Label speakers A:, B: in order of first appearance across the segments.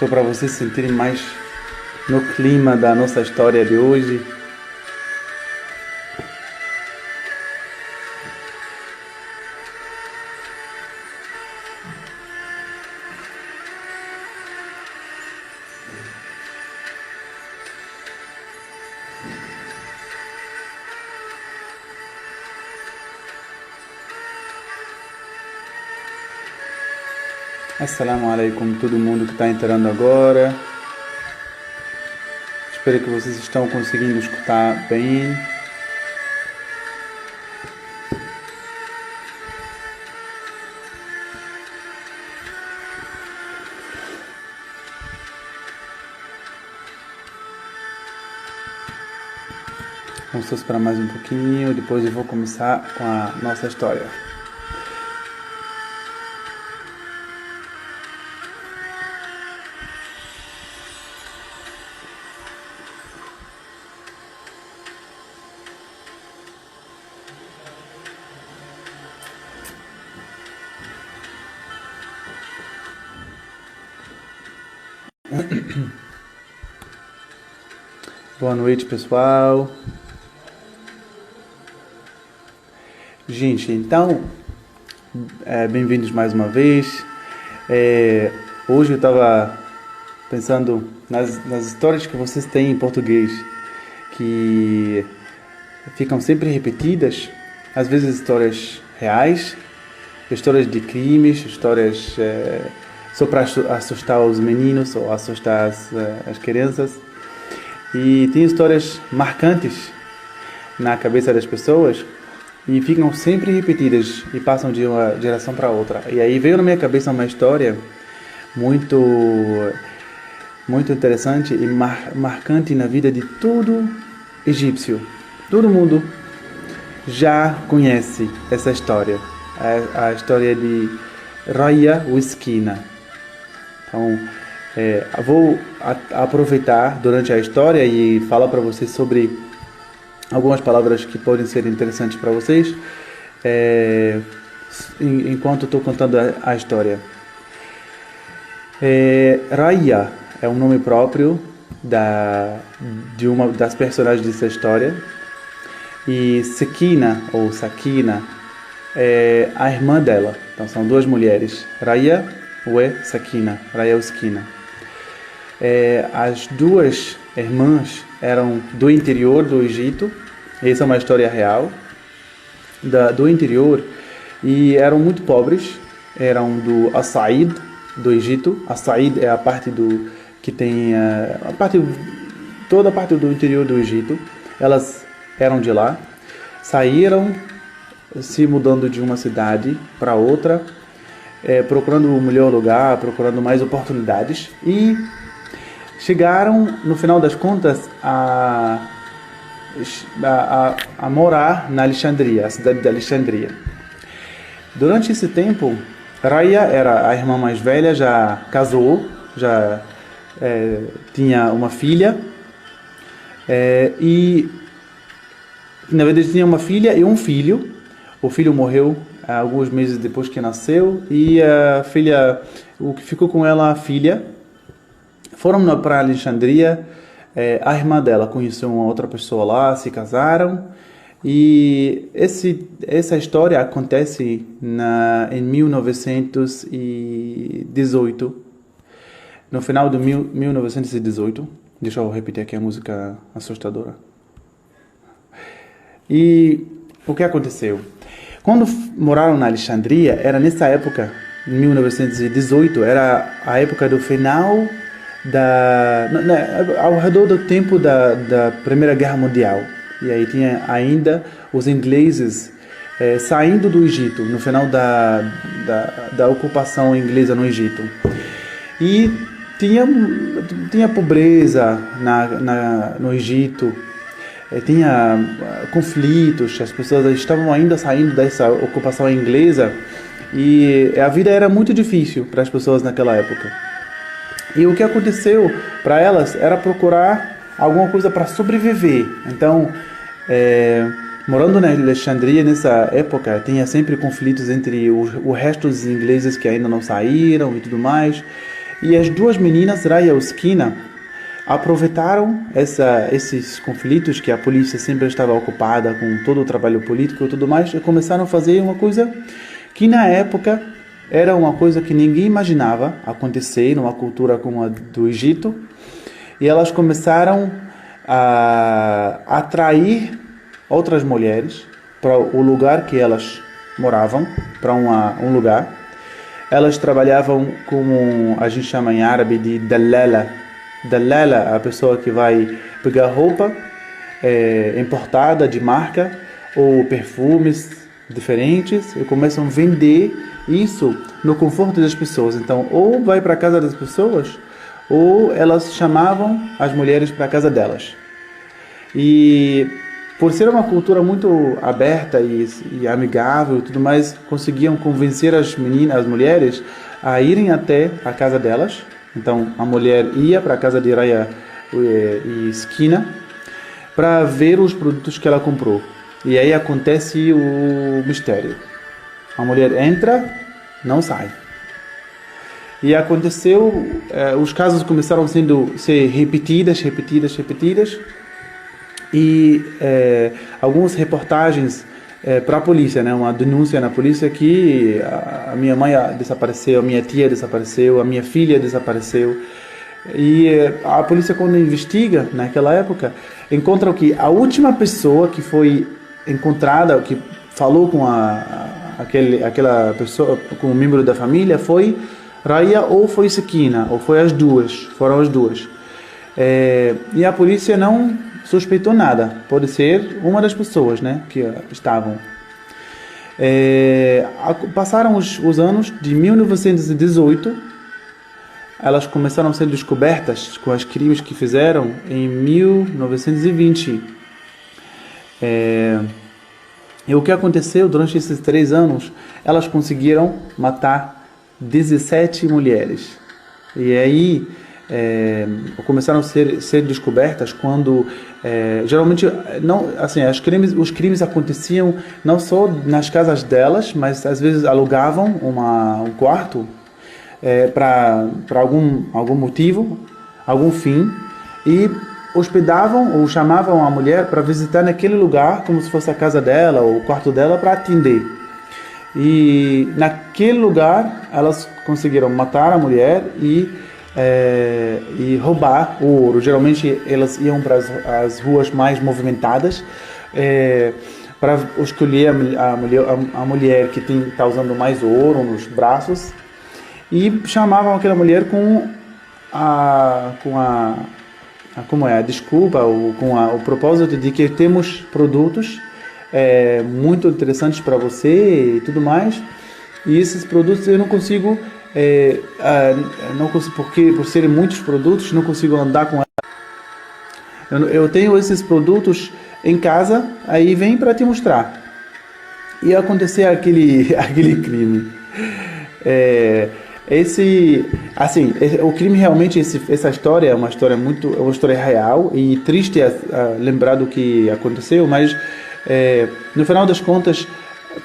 A: só para vocês se sentirem mais no clima da nossa história de hoje. Assalamu alaikum, todo mundo que está entrando agora. Espero que vocês estão conseguindo escutar bem. Vamos esperar mais um pouquinho, depois eu vou começar com a nossa história. Boa noite, pessoal. Gente, então, bem-vindos mais uma vez. Hoje eu estava pensando nas histórias que vocês têm em português, que ficam sempre repetidas, às vezes histórias reais, histórias de crimes, histórias só para assustar os meninos ou assustar as crianças. E tem histórias marcantes na cabeça das pessoas e ficam sempre repetidas e passam de uma geração para outra. E aí veio na minha cabeça uma história muito interessante e marcante na vida de todo egípcio. Todo mundo já conhece essa história, a história de Raya o Esquina. Então, eu vou aproveitar durante a história e falar para vocês sobre algumas palavras que podem ser interessantes para vocês enquanto estou contando a história. Raya é um nome próprio de uma das personagens dessa história, e Sekina ou Sakina é a irmã dela. Então são duas mulheres, Raya e Sakina, Raya e Sakina. As duas irmãs eram do interior do Egito. Essa é uma história real do interior, e eram muito pobres. Eram do As-Said, do Egito. As-Said é a parte que tem toda a parte do interior do Egito. Elas eram de lá, saíram se mudando de uma cidade para outra, procurando um melhor lugar, procurando mais oportunidades, e chegaram, no final das contas, a morar na Alexandria, a cidade de Alexandria. Durante esse tempo, Raya era a irmã mais velha, já casou, já tinha uma filha, e na verdade tinha uma filha e um filho. O filho morreu alguns meses depois que nasceu, e a filha, o que ficou com ela, a filha, foram para Alexandria. A irmã dela conheceu uma outra pessoa lá, se casaram, e essa história acontece em 1918, no final de 1918. Deixa eu repetir aqui a música assustadora. E o que aconteceu? Quando moraram na Alexandria, era nessa época, em 1918, era a época do final ao redor do tempo da Primeira Guerra Mundial. E aí tinha ainda os ingleses saindo do Egito, no final da ocupação inglesa no Egito. E tinha pobreza no Egito, tinha conflitos, as pessoas estavam ainda saindo dessa ocupação inglesa, e a vida era muito difícil para as pessoas naquela época. E o que aconteceu para elas era procurar alguma coisa para sobreviver. Então, morando na Alexandria nessa época, tinha sempre conflitos entre o resto dos ingleses que ainda não saíram e tudo mais. E as duas meninas, Raya e Skina, aproveitaram esses conflitos que a polícia sempre estava ocupada com todo o trabalho político e tudo mais, e começaram a fazer uma coisa que na época era uma coisa que ninguém imaginava acontecer numa cultura como a do Egito, e elas começaram a atrair outras mulheres para o lugar que elas moravam, para um lugar. Elas trabalhavam como a gente chama em árabe de dalala. Dalala é a pessoa que vai pegar roupa importada de marca ou perfumes diferentes e começam a vender isso no conforto das pessoas. Então, ou vai para a casa das pessoas, ou elas chamavam as mulheres para a casa delas. E por ser uma cultura muito aberta e amigável e tudo mais, conseguiam convencer as mulheres a irem até a casa delas. Então, a mulher ia para a casa de Raya e Skina para ver os produtos que ela comprou. E aí acontece o mistério. A mulher entra, não sai. E aconteceu, os casos começaram a ser repetidas. E algumas reportagens para a polícia, né? Uma denúncia na polícia que a minha mãe desapareceu, a minha tia desapareceu, a minha filha desapareceu. E a polícia, quando investiga naquela época, encontra que a última pessoa que foi encontrada, que falou com aquela pessoa, com um membro da família, foi Raya ou foi Skina, ou foram as duas. E a polícia não suspeitou nada, pode ser uma das pessoas, né, que estavam. Passaram os anos de 1918, elas começaram a ser descobertas com os crimes que fizeram em 1920. E o que aconteceu durante esses 3 anos? Elas conseguiram matar 17 mulheres. E aí começaram a ser descobertas quando geralmente não, assim, os crimes aconteciam não só nas casas delas, mas às vezes alugavam um quarto para algum motivo, algum fim, e hospedavam ou chamavam a mulher para visitar naquele lugar como se fosse a casa dela ou o quarto dela para atender. E naquele lugar elas conseguiram matar a mulher e roubar o ouro. Geralmente elas iam para as ruas mais movimentadas para escolher a mulher que está usando mais ouro nos braços, e chamavam aquela mulher com a desculpa ou com o propósito de que temos produtos muito interessantes para você e tudo mais, e esses produtos eu não consigo porque por serem muitos produtos não consigo andar com ela. Eu tenho esses produtos em casa, aí vem para te mostrar. E acontecer aquele crime. O crime realmente, essa história é uma história real e triste lembrar do que aconteceu, mas no final das contas,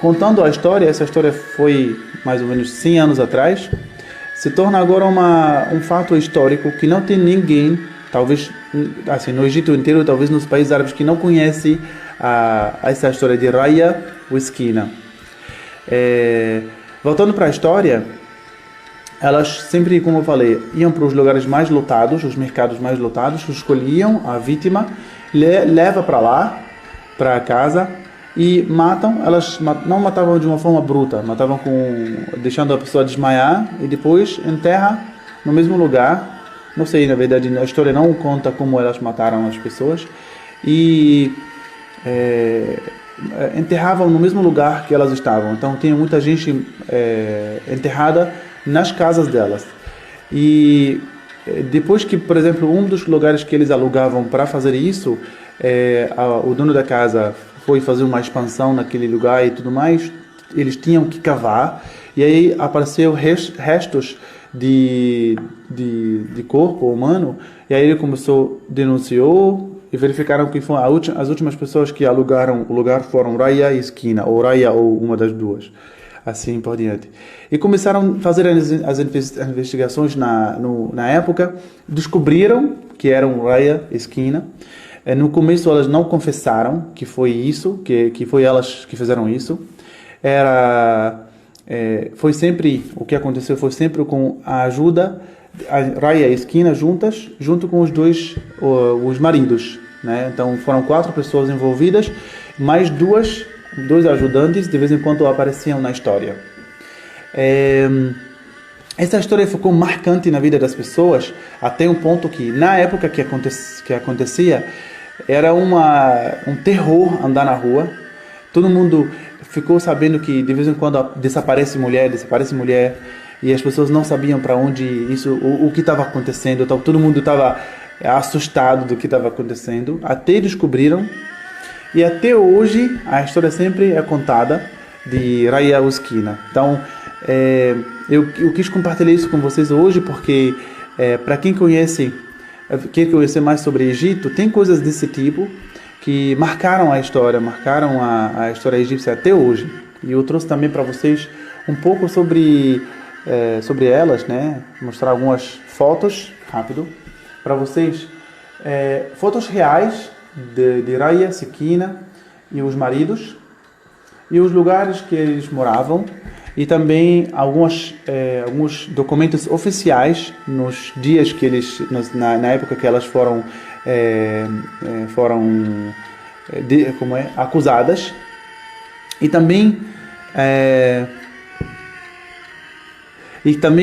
A: contando essa história foi mais ou menos 100 anos atrás, se torna agora um fato histórico que não tem ninguém, talvez assim, no Egito inteiro, talvez nos países árabes, que não conhece essa história de Raya ou Skina. Voltando para a história, elas sempre, como eu falei, iam para os lugares mais lotados, os mercados mais lotados, escolhiam a vítima, leva para lá, para casa, e matam. Elas não matavam de uma forma bruta, matavam deixando a pessoa desmaiar e depois enterra no mesmo lugar. Não sei, na verdade, a história não conta como elas mataram as pessoas, e enterravam no mesmo lugar que elas estavam. Então tinha muita gente enterrada nas casas delas. E depois que, por exemplo, um dos lugares que eles alugavam para fazer isso, o dono da casa foi fazer uma expansão naquele lugar e tudo mais, eles tinham que cavar, e aí apareceu restos de corpo humano, e aí ele denunciou, e verificaram que as últimas pessoas que alugaram o lugar foram Raya e Skina, ou Raya ou uma das duas. assim por diante. E começaram a fazer as investigações na época, descobriram que eram Raya e Sakina. No começo elas não confessaram que foi isso, que foi elas que fizeram isso. Foi sempre, o que aconteceu foi sempre com a ajuda, a Raya e Sakina juntas, junto com os maridos, né? Então foram 4 pessoas envolvidas, mais dois ajudantes de vez em quando apareciam na história. Essa história ficou marcante na vida das pessoas até um ponto que na época que acontecia era um terror andar na rua. Todo mundo ficou sabendo que de vez em quando desaparece mulher, e as pessoas não sabiam para onde o que estava acontecendo. Então, todo mundo estava assustado do que estava acontecendo, até descobriram. E até hoje a história sempre é contada de Raya e Sakina. Então, eu quis compartilhar isso com vocês hoje porque para quem quer conhecer mais sobre o Egito, tem coisas desse tipo que marcaram a história egípcia até hoje. E eu trouxe também para vocês um pouco sobre elas, né? Mostrar algumas fotos, rápido, para vocês. Fotos reais de Raya, Sakina e os maridos, e os lugares que eles moravam, e também alguns documentos oficiais nos dias que na época que elas foram acusadas. E também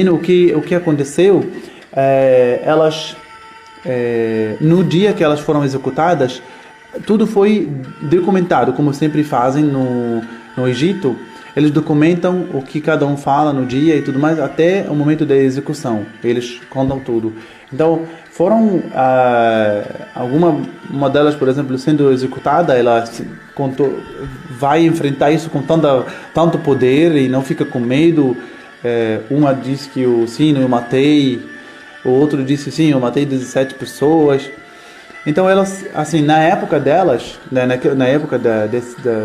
A: o que aconteceu, elas no dia que elas foram executadas, tudo foi documentado, como sempre fazem no Egito. Eles documentam o que cada um fala no dia e tudo mais, até o momento da execução. Eles contam tudo. Então, uma delas, por exemplo, sendo executada, ela vai enfrentar isso com tanto poder e não fica com medo. Uma diz que sim, eu matei. O outro disse, sim, eu matei 17 pessoas. Então, elas, assim, na época delas, né, na época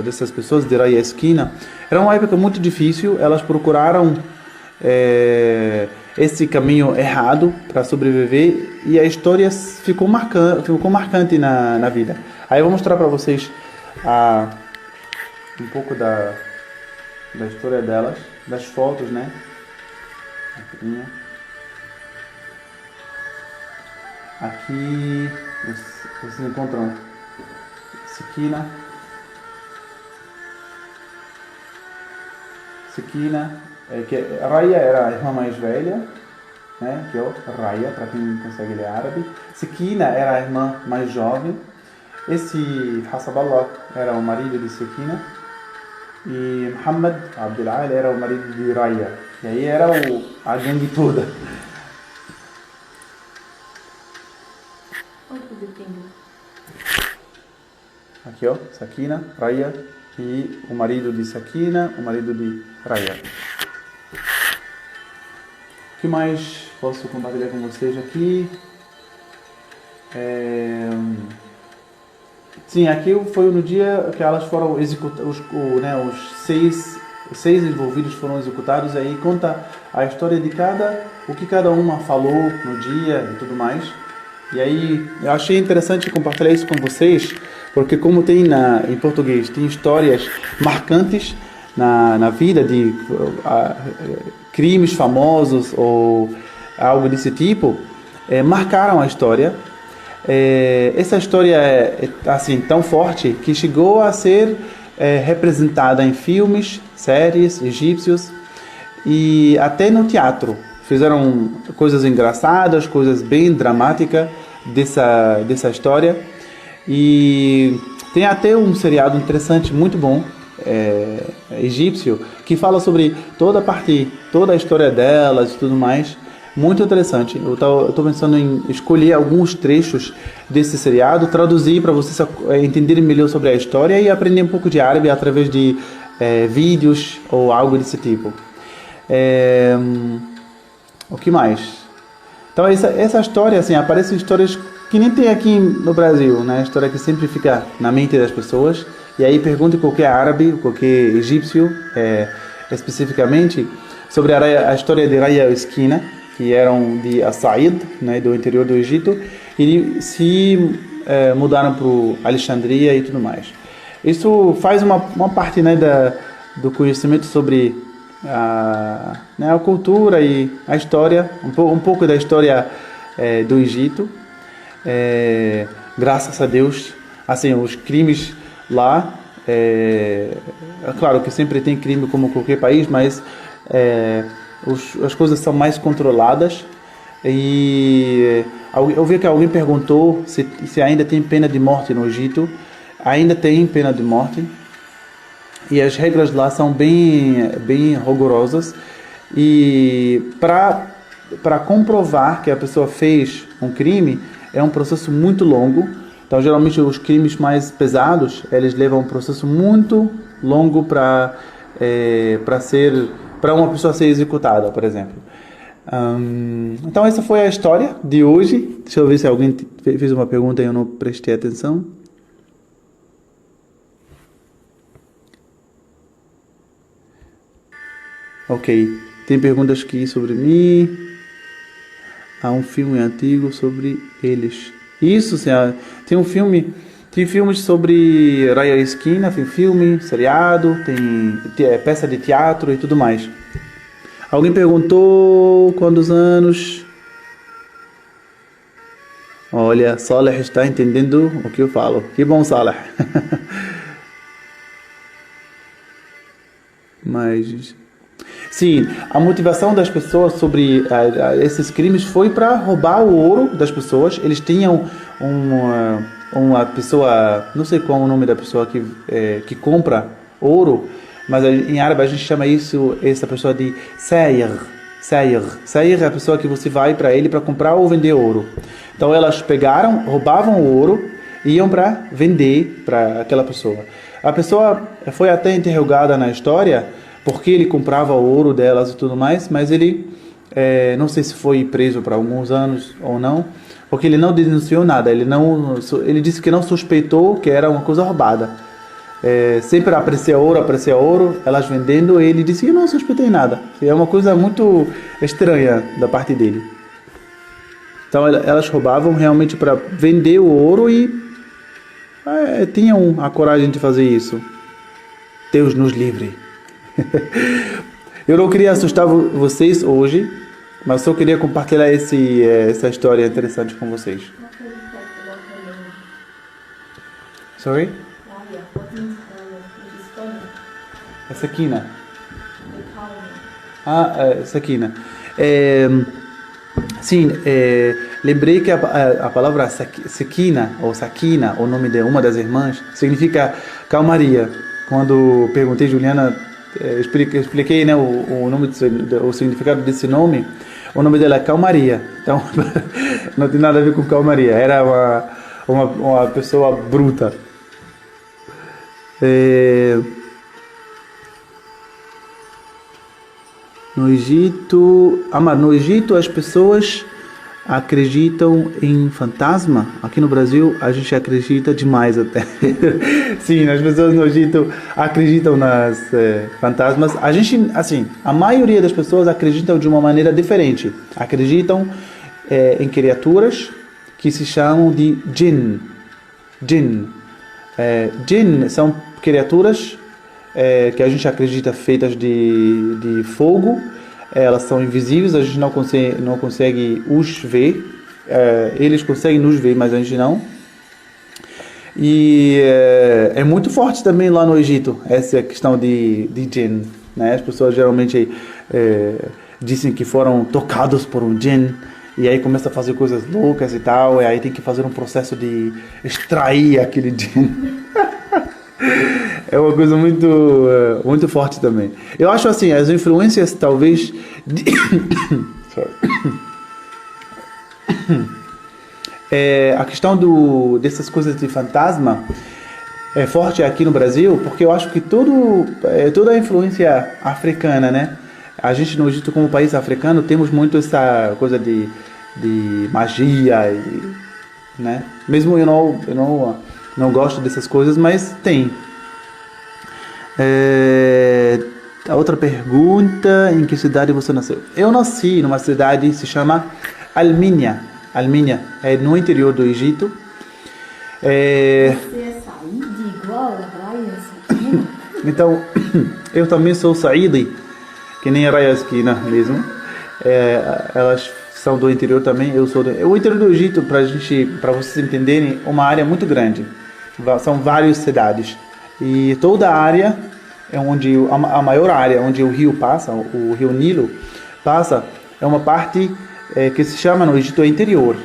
A: dessas pessoas, de Raya e Sakina, era uma época muito difícil. Elas procuraram esse caminho errado para sobreviver, e a história ficou marcante na vida. Aí eu vou mostrar para vocês um pouco da história delas, das fotos, né? Aqui vocês encontram Sakina. Raya era a irmã mais velha, né? Que é o Raya, para quem consegue ler árabe. Sakina era a irmã mais jovem. Esse Hassaballah era o marido de Sakina. E Muhammad Abdul-Al era o marido de Raya. E aí era a gangue toda. Aqui, ó, Sakina, Raya e o marido de Sakina, o marido de Raya. O que mais posso compartilhar com vocês aqui? Sim, aqui foi no dia que elas foram executadas, os seis envolvidos foram executados. Aí conta a história de o que cada uma falou no dia e tudo mais. E aí eu achei interessante compartilhar isso com vocês, porque como tem em português, tem histórias marcantes na vida de crimes famosos ou algo desse tipo, marcaram a história. Essa história é assim, tão forte que chegou a ser representada em filmes, séries egípcios e até no teatro. Fizeram coisas engraçadas, coisas bem dramáticas dessa história. E tem até um seriado interessante, muito bom, egípcio, que fala sobre toda a história delas e tudo mais. Muito interessante. Eu estou pensando em escolher alguns trechos desse seriado, traduzir para vocês entenderem melhor sobre a história e aprender um pouco de árabe através de vídeos ou algo desse tipo. O que mais? Então essa história, assim, aparecem histórias que nem tem aqui no Brasil, né? História que sempre fica na mente das pessoas. E aí pergunte qualquer árabe, qualquer egípcio, especificamente sobre a história de Raya e Esquina, que eram de As-Sa'id, né, do interior do Egito, e se mudaram para Alexandria e tudo mais. Isso faz uma parte, né, do conhecimento sobre né, a cultura e a história, um pouco da história do Egito. Graças a Deus, assim, os crimes lá, é claro que sempre tem crime como qualquer país, mas as coisas são mais controladas. E eu vi que alguém perguntou se ainda tem pena de morte no Egito. Ainda tem pena de morte e as regras lá são bem rigorosas, e para comprovar que a pessoa fez um crime é um processo muito longo. Então geralmente os crimes mais pesados eles levam um processo muito longo para uma pessoa ser executada, por exemplo. Então essa foi a história de hoje. Deixa eu ver se alguém fez uma pergunta e eu não prestei atenção. Ok, tem perguntas aqui sobre mim. Há um filme antigo sobre eles. Isso, senhora. Tem filmes sobre Raya e Esquina, tem filme, seriado, tem peça de teatro e tudo mais. Alguém perguntou quantos anos? Olha, Saleh está entendendo o que eu falo. Que bom, Saleh. Mas sim, a motivação das pessoas sobre esses crimes foi para roubar o ouro das pessoas. Eles tinham uma pessoa, não sei qual é o nome da pessoa que compra ouro, mas em árabe a gente chama essa pessoa de Sayer. Sayer é a pessoa que você vai para ele para comprar ou vender ouro. Então elas roubavam o ouro e iam para vender para aquela pessoa. A pessoa foi até interrogada na história porque ele comprava o ouro delas e tudo mais, mas ele, não sei se foi preso por alguns anos ou não, porque ele não denunciou nada, ele disse que não suspeitou que era uma coisa roubada. Sempre aparecia ouro, elas vendendo, e ele disse que não suspeitei nada. É uma coisa muito estranha da parte dele. Então elas roubavam realmente para vender o ouro e tinham a coragem de fazer isso. Deus nos livre. Eu não queria assustar vocês hoje, mas só queria compartilhar essa história interessante com vocês. Sorry? É Sakina. Sakina. Sim, lembrei que a palavra Sakina, ou Sakina, o nome de uma das irmãs, significa calmaria. Quando perguntei a Juliana, expliquei, né, o significado desse nome. O nome dela é Calmaria. Então, não tem nada a ver com calmaria. Era uma pessoa bruta. No Egito as pessoas acreditam em fantasma. Aqui no Brasil a gente acredita demais até. Sim, as pessoas no Egito acreditam nas fantasmas. A maioria das pessoas acreditam de uma maneira diferente. Acreditam em criaturas que se chamam de jinn. Jinn são criaturas que a gente acredita feitas de fogo. Elas são invisíveis, a gente não consegue os ver. Eles conseguem nos ver, mas a gente não. E é muito forte também lá no Egito essa questão de jinn, né? As pessoas geralmente dizem que foram tocados por um jinn, e aí começa a fazer coisas loucas e tal, e aí tem que fazer um processo de extrair aquele jinn. É uma coisa muito forte também. Eu acho assim, as influências talvez a questão dessas coisas de fantasma é forte aqui no Brasil, porque eu acho que toda a influência africana, né? A gente no Egito, como país africano, temos muito essa coisa de magia, né? Mesmo eu não gosto dessas coisas, mas tem. A outra pergunta, em que cidade você nasceu? Eu nasci numa cidade que se chama Almínia. Almínia é no interior do Egito.
B: Você é Saíd igual a Raya Sakina?
A: Então, eu também sou Saídi, que nem a Raya Sakina mesmo. Elas são do interior também. Eu sou o interior do Egito, para vocês entenderem, uma área muito grande. São várias cidades. E toda a área é onde a maior área onde o rio passa, o rio Nilo passa, é uma parte que se chama no Egito interior.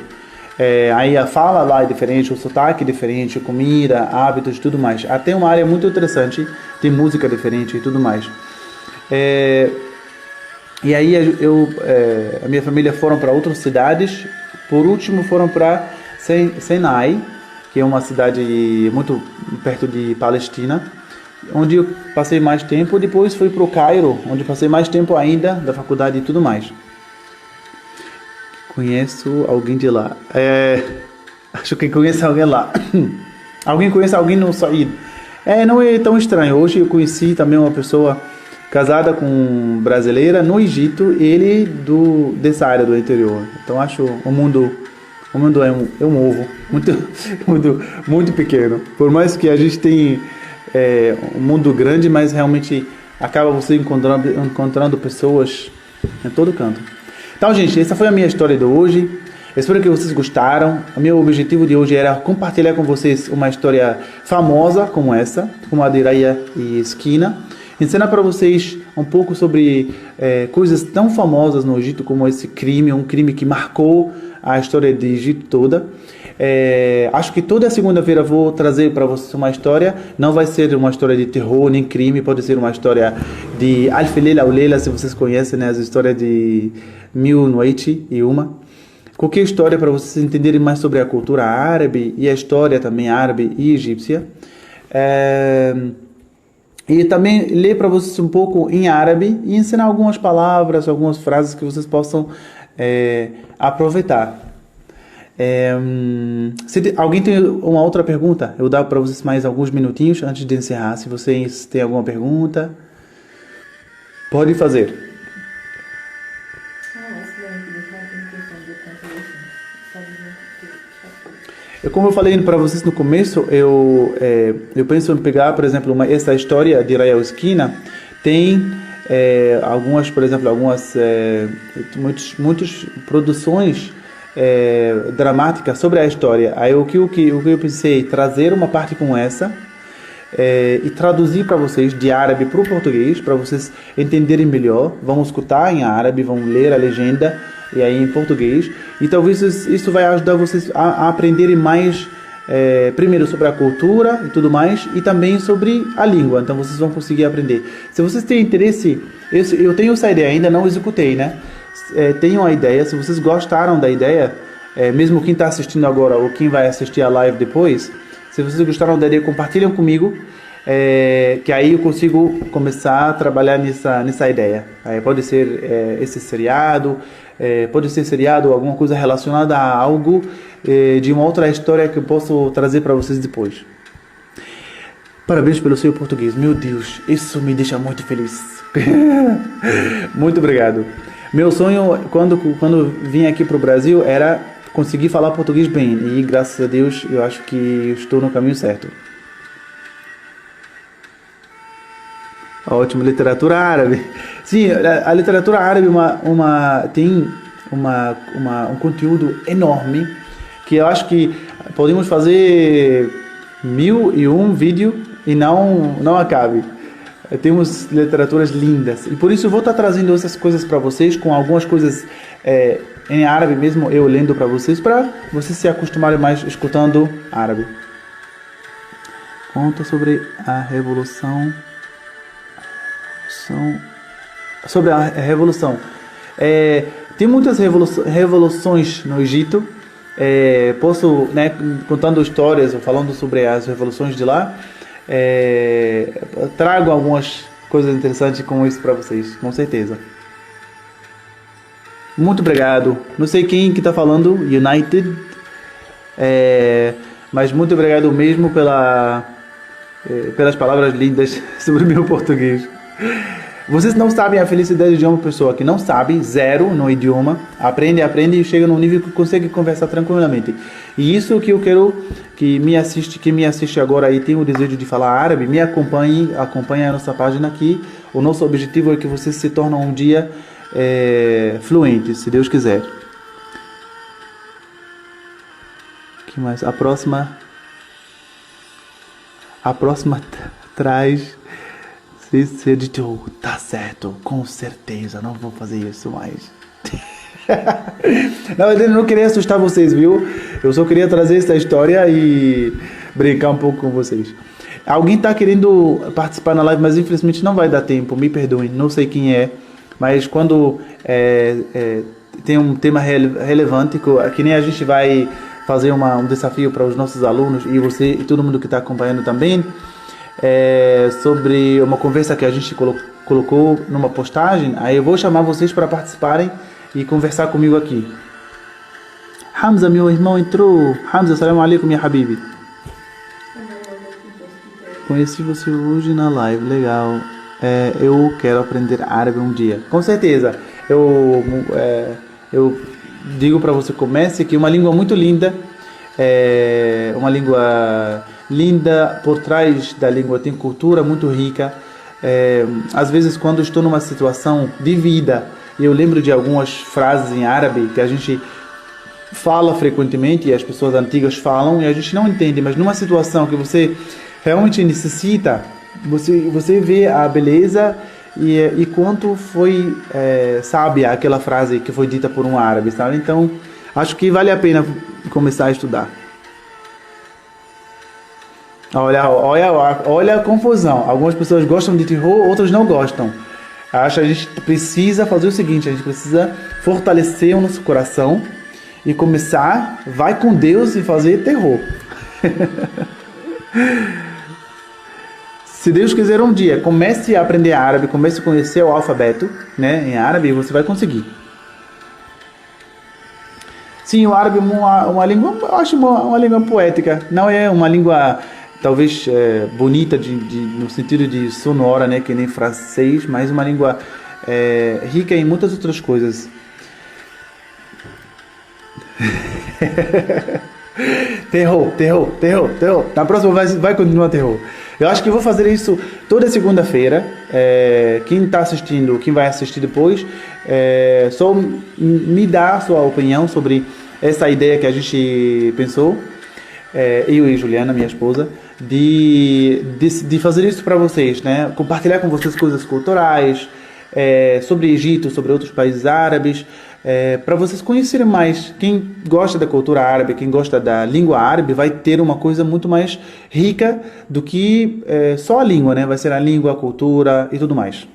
A: Aí a fala lá é diferente, o sotaque é diferente, comida, hábitos e tudo mais. Até uma área muito interessante, tem música diferente e tudo mais. E aí a minha família foram para outras cidades. Por último foram para Sinai, que é uma cidade muito perto de Palestina, onde eu passei mais tempo. Depois fui para o Cairo, onde passei mais tempo ainda, da faculdade e tudo mais. Conheço alguém de lá. Acho que conheço alguém lá. Alguém conhece alguém no Said? Não é tão estranho. Hoje eu conheci também uma pessoa casada com brasileira no Egito, ele dessa área do interior. Então acho o mundo é um ovo muito pequeno. Por mais que a gente tenha um mundo grande, mas realmente acaba você encontrando pessoas em todo canto. Então, gente, essa foi a minha história de hoje. Espero que vocês gostaram. O meu objetivo de hoje era compartilhar com vocês uma história famosa como essa, como a de Raya e Sakina. Ensinar para vocês um pouco sobre coisas tão famosas no Egito como esse crime, um crime que marcou a história do Egito toda. Acho que toda segunda-feira vou trazer para vocês uma história. Não vai ser uma história de terror nem crime, pode ser uma história de Alf Lela ou Lela, se vocês conhecem, né? As histórias de Mil Noites e Uma. Qualquer história para vocês entenderem mais sobre a cultura árabe e a história também árabe e egípcia. E também ler para vocês um pouco em árabe e ensinar algumas palavras, algumas frases que vocês possam aproveitar. Se alguém tem uma outra pergunta, eu dou para vocês mais alguns minutinhos antes de encerrar. Se vocês têm alguma pergunta, pode fazer. Como eu falei para vocês no começo, eu penso em pegar, por exemplo, essa história de Raya e Sakina. Tem algumas, por exemplo, muitas produções dramáticas sobre a história. Aí o que eu pensei, trazer uma parte como essa e traduzir para vocês de árabe para o português, para vocês entenderem melhor. Vão escutar em árabe, vão ler a legenda e aí em português, e talvez isso vai ajudar vocês a aprenderem mais, primeiro sobre a cultura e tudo mais, e também sobre a língua. Então vocês vão conseguir aprender. Se vocês têm interesse, eu tenho essa ideia, ainda não executei, né? Tenho a ideia, se vocês gostaram da ideia, mesmo quem está assistindo agora ou quem vai assistir a live depois, se vocês gostaram da ideia, compartilham comigo, que aí eu consigo começar a trabalhar nessa ideia. Pode ser esse seriado, pode ser seriado ou alguma coisa relacionada a algo de uma outra história que eu posso trazer para vocês depois. Parabéns pelo seu português. Meu Deus, isso me deixa muito feliz. Muito obrigado. Meu sonho, quando vim aqui para o Brasil, era conseguir falar português bem. E graças a Deus, eu acho que estou no caminho certo. Ótimo, literatura árabe. Sim, a literatura árabe tem um conteúdo enorme, que eu acho que podemos fazer 1001 vídeo e não acabe. Temos literaturas lindas, e por isso eu vou estar trazendo essas coisas para vocês, com algumas coisas em árabe mesmo, eu lendo para vocês se acostumarem mais escutando árabe. Conta sobre a revolução. Sobre a revolução. Tem muitas revoluções no Egito. Posso, contando histórias ou falando sobre as revoluções de lá, trago algumas coisas interessantes como isso para vocês, com certeza. Muito obrigado. Não sei quem que está falando, United, mas muito obrigado mesmo pelas palavras lindas sobre o meu português. Vocês não sabem a felicidade de uma pessoa que não sabe, zero no idioma, aprende e chega num nível que consegue conversar tranquilamente. E isso que eu quero que me assiste agora e tem o desejo de falar árabe, me acompanhe a nossa página aqui. O nosso objetivo é que vocês se tornem um dia fluentes, se Deus quiser. Que mais? A próxima traz. Você diz, tá certo, com certeza, não vou fazer isso mais. Na verdade, eu não queria assustar vocês, viu? Eu só queria trazer essa história e brincar um pouco com vocês. Alguém tá querendo participar na live, mas infelizmente não vai dar tempo, me perdoem, não sei quem é. Mas quando tem um tema relevante, que nem a gente vai fazer um desafio para os nossos alunos e você e todo mundo que está acompanhando também, sobre uma conversa que a gente colocou numa postagem, aí eu vou chamar vocês para participarem e conversar comigo aqui. Hamza, meu irmão, entrou. Hamza, salam alaikum, ya habibi. Conheci você hoje na live, legal. Eu quero aprender árabe um dia. Com certeza. Eu digo para você, comece, que é uma língua muito linda. Uma língua linda, por trás da língua tem cultura muito rica. Às vezes, quando estou numa situação de vida, eu lembro de algumas frases em árabe que a gente fala frequentemente e as pessoas antigas falam e a gente não entende, mas numa situação que você realmente necessita, você vê a beleza e quanto foi sábia aquela frase que foi dita por um árabe, sabe? Então, acho que vale a pena começar a estudar. Olha a confusão. Algumas pessoas gostam de terror, outras não gostam. Acho que a gente precisa fazer o seguinte, a gente precisa fortalecer o nosso coração e começar, vai com Deus e fazer terror. Se Deus quiser um dia, comece a aprender árabe, comece a conhecer o alfabeto, né, em árabe, e você vai conseguir. Sim, o árabe é uma língua, eu acho uma língua poética, não é uma língua talvez bonita no sentido de sonora, né, que nem francês, mas uma língua rica em muitas outras coisas. Terror. Na próxima vai continuar terror. Eu acho que eu vou fazer isso toda segunda-feira. Quem está assistindo, quem vai assistir depois, só me dá a sua opinião sobre essa ideia que a gente pensou, eu e Juliana, minha esposa, de fazer isso para vocês, né? Compartilhar com vocês coisas culturais, sobre Egito, sobre outros países árabes, para vocês conhecerem mais. Quem gosta da cultura árabe, quem gosta da língua árabe, vai ter uma coisa muito mais rica do que só a língua, né? Vai ser a língua, a cultura e tudo mais.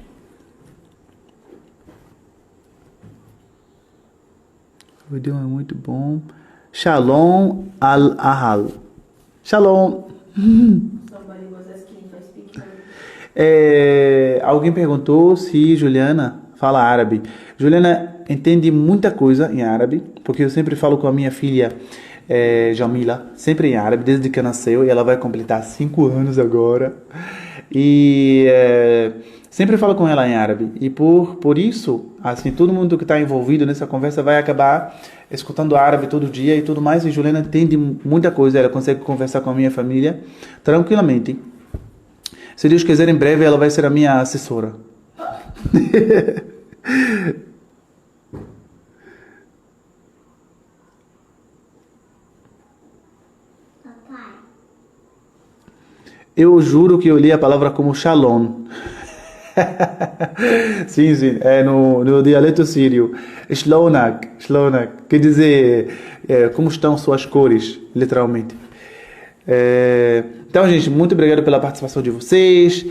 A: O idioma é muito bom. Shalom al-Ahal. Shalom. Alguém perguntou se Juliana fala árabe. Juliana entende muita coisa em árabe, porque eu sempre falo com a minha filha Jamila, sempre em árabe, desde que nasceu, e ela vai completar 5 anos agora. E sempre falo com ela em árabe. E por isso, assim, todo mundo que está envolvido nessa conversa vai acabar escutando árabe todo dia e tudo mais. E Juliana entende muita coisa, ela consegue conversar com a minha família tranquilamente. Se Deus quiser, em breve ela vai ser a minha assessora.
B: Papai.
A: Eu juro que eu li a palavra como shalom. Sim, no dialeto sírio. Shlonak, quer dizer, como estão suas cores, literalmente. Então, gente, muito obrigado pela participação de vocês.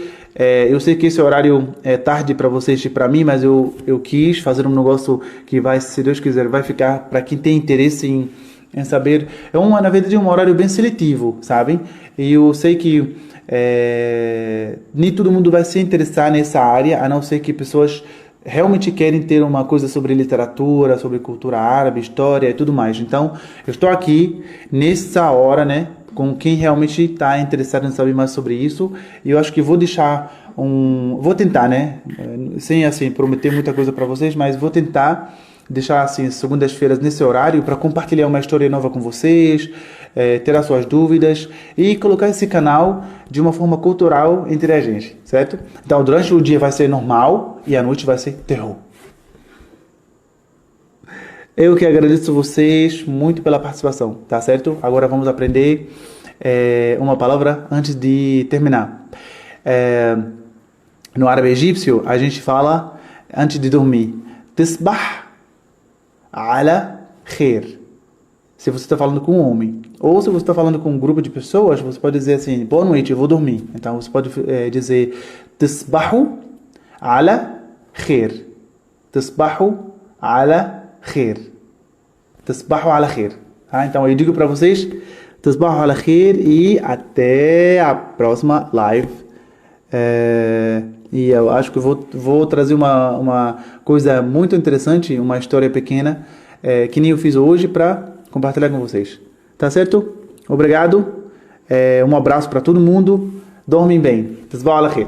A: Eu sei que esse horário é tarde para vocês e para mim, mas eu quis fazer um negócio que vai, se Deus quiser, vai ficar para quem tem interesse em saber. Na verdade, um horário bem seletivo, sabem? E eu sei que nem todo mundo vai se interessar nessa área, a não ser que pessoas realmente querem ter uma coisa sobre literatura, sobre cultura árabe, história e tudo mais. Então, eu estou aqui nessa hora, né, com quem realmente está interessado em saber mais sobre isso. E eu acho que vou deixar Vou tentar, né? Sem, assim, prometer muita coisa para vocês, mas vou tentar deixar, assim, segundas-feiras nesse horário para compartilhar uma história nova com vocês, tirar suas dúvidas e colocar esse canal de uma forma cultural entre a gente, certo? Então, durante o dia vai ser normal e à noite vai ser terror. Eu que agradeço vocês muito pela participação, tá certo? Agora vamos aprender uma palavra antes de terminar. No árabe egípcio, a gente fala antes de dormir. Tisbah ala khair. Se você está falando com um homem. Ou se você está falando com um grupo de pessoas, você pode dizer assim, boa noite, eu vou dormir. Então você pode dizer Tisbahu ala khair. Tisbahu ala khair. Tisbahu ala khair. Tá? Então eu digo para vocês, Tisbahu ala khair e até a próxima live. E eu acho que vou trazer uma coisa muito interessante, uma história pequena, que nem eu fiz hoje para compartilhar com vocês. Tá certo? Obrigado. Um abraço para todo mundo. Dormem bem. Tisbahu ala khair.